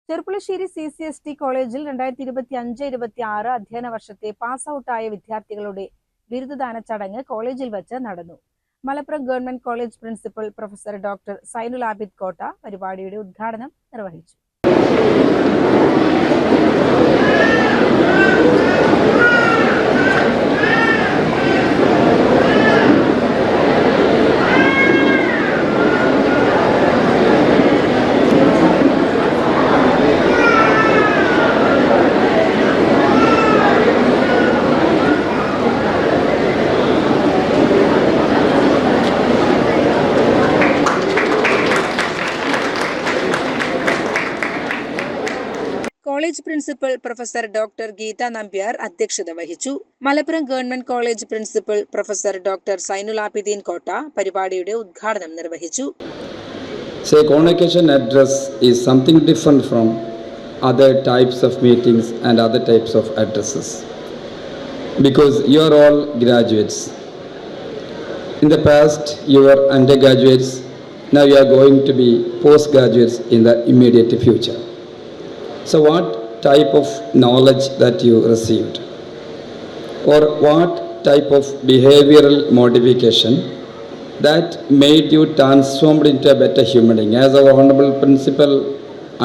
Cherpulassery CCST കോളേജിൽ 2025-26 അധ്യയന വർഷത്തെ പാസ് ഔട്ടായ വിദ്യാർത്ഥികളുടെ ബിരുദദാന ചടങ്ങ് കോളേജിൽ വച്ച് നടന്നു. Malappuram government college principal professor doctor Zainul Abid Kotta പരിപാടിയുടെ ഉദ്ഘാടനം നിർവഹിച്ചു. College principal professor doctor Geetha Nambiar അധ്യക്ഷത വഹിച്ചു. Malappuram government college principal professor doctor Zainul Abideen Kotta പരിപാടിയുടെ ഉദ്ഘാടനം നിർവഹിച്ചു. Convocation address is something different from other types of meetings and other types of addresses because you are all graduates. In the past you were undergraduates, now you are going to be postgraduates in the immediate future. So what type of knowledge that you received, or what type of behavioral modification that made you transformed into a better human being? As our honorable principal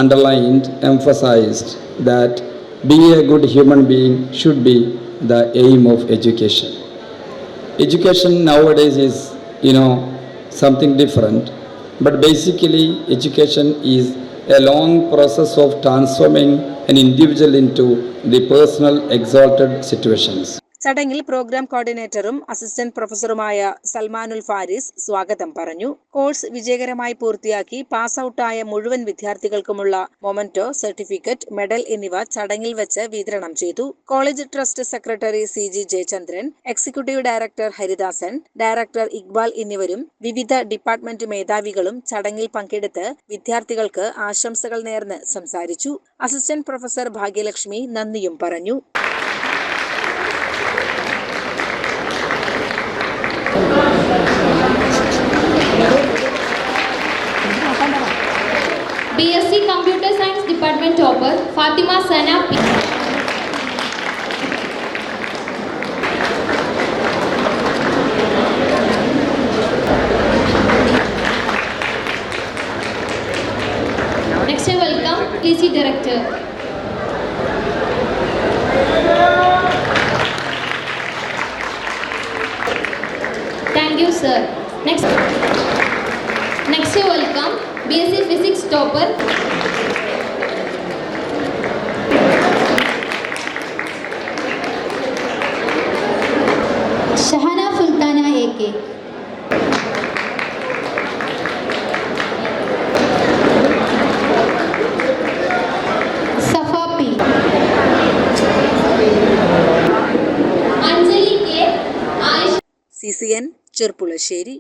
underlined, emphasized that being a good human being should be the aim of education. Education nowadays is, something different, but basically education is a long process of transforming an individual into the personal exalted situations. ചടങ്ങിൽ programme കോർഡിനേറ്ററും assistant പ്രൊഫസറുമായ Salmanul Faris സ്വാഗതം പറഞ്ഞു. Course വിജയകരമായി പൂർത്തിയാക്കി pass ഔട്ടായ മുഴുവൻ വിദ്യാർത്ഥികൾക്കുമുള്ള memento, certificate, medal എന്നിവ ചടങ്ങിൽ വെച്ച് വിതരണം ചെയ്തു. College trust secretary CG Jayachandran, executive director Haridasan, director Iqbal എന്നിവരും വിവിധ ഡിപ്പാർട്ട്മെന്റ് മേധാവികളും ചടങ്ങിൽ പങ്കെടുത്ത് വിദ്യാർത്ഥികൾക്ക് ആശംസകൾ നേർന്ന് സംസാരിച്ചു. അസിസ്റ്റന്റ് പ്രൊഫസർ ഭാഗ്യലക്ഷ്മി നന്ദിയും പറഞ്ഞു. BSc Computer Science Department topper Fatima Sana P. Next I welcome PC Director. Thank you sir. Next I welcome BSc Physics topper Shahana Sultana AK. Safa P. Anjali K. Aish. CCN Cherpulassery.